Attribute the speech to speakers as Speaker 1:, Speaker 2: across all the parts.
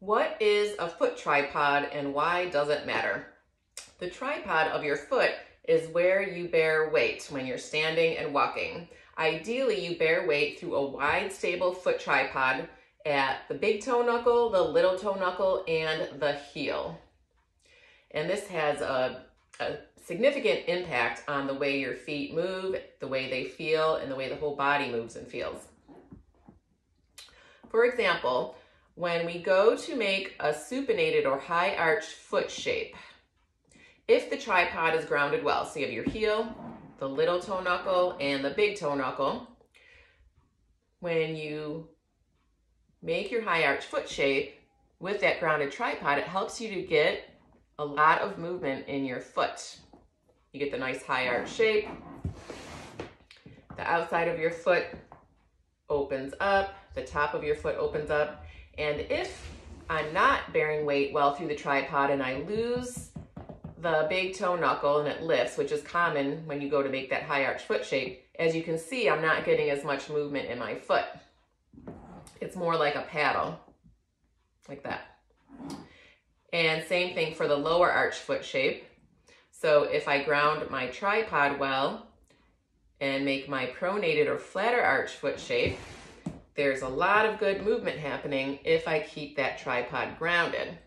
Speaker 1: What is a foot tripod and why does it matter? The tripod of your foot is where you bear weight when you're standing and walking. Ideally, you bear weight through a wide, stable foot tripod at the big toe knuckle, the little toe knuckle, and the heel. And this has a significant impact on the way your feet move, the way they feel, and the way the whole body moves and feels. For example, when we go to make a supinated or high arched foot shape, if the tripod is grounded well, so you have your heel, the little toe knuckle, and the big toe knuckle, when you make your high arched foot shape with that grounded tripod, it helps you to get a lot of movement in your foot. You get the nice high arch shape. The outside of your foot opens up, the top of your foot opens up. And if I'm not bearing weight well through the tripod and I lose the big toe knuckle and it lifts, which is common when you go to make that high arch foot shape, as you can see, I'm not getting as much movement in my foot. It's more like a paddle, like that. And same thing for the lower arch foot shape. So if I ground my tripod well and make my pronated or flatter arch foot shape, there's a lot of good movement happening if I keep that tripod grounded.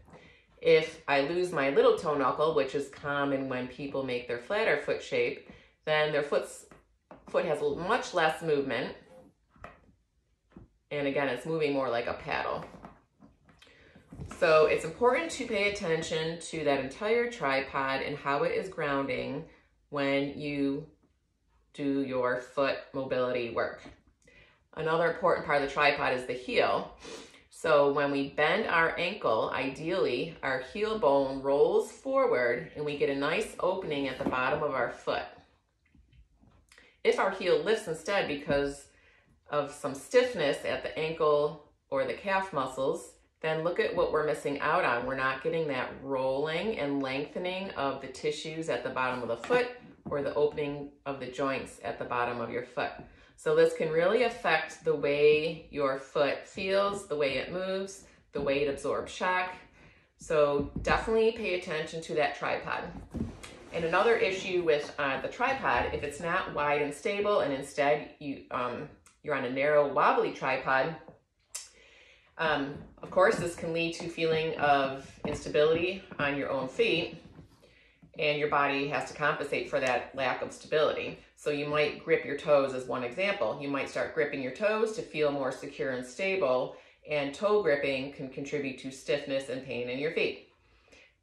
Speaker 1: If I lose my little toe knuckle, which is common when people make their flatter foot shape, then their foot has much less movement. And again, it's moving more like a paddle. So it's important to pay attention to that entire tripod and how it is grounding when you do your foot mobility work. Another important part of the tripod is the heel. So when we bend our ankle, ideally, our heel bone rolls forward and we get a nice opening at the bottom of our foot. If our heel lifts instead because of some stiffness at the ankle or the calf muscles, then look at what we're missing out on. We're not getting that rolling and lengthening of the tissues at the bottom of the foot or the opening of the joints at the bottom of your foot. So this can really affect the way your foot feels, the way it moves, the way it absorbs shock. So definitely pay attention to that tripod. And another issue with the tripod, if it's not wide and stable and instead you're on a narrow, wobbly tripod, of course, this can lead to feeling of instability on your own feet, and your body has to compensate for that lack of stability. So you might grip your toes as one example. You might start gripping your toes to feel more secure and stable, and toe gripping can contribute to stiffness and pain in your feet.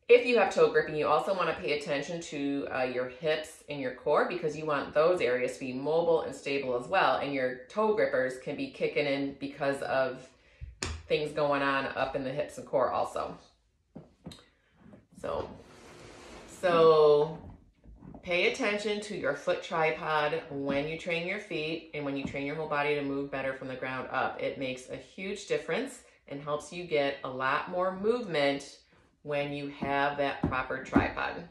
Speaker 1: If you have toe gripping, you also want to pay attention to your hips and your core, because you want those areas to be mobile and stable as well, and your toe grippers can be kicking in because of things going on up in the hips and core also. So pay attention to your foot tripod when you train your feet and when you train your whole body to move better from the ground up. It makes a huge difference and helps you get a lot more movement when you have that proper tripod.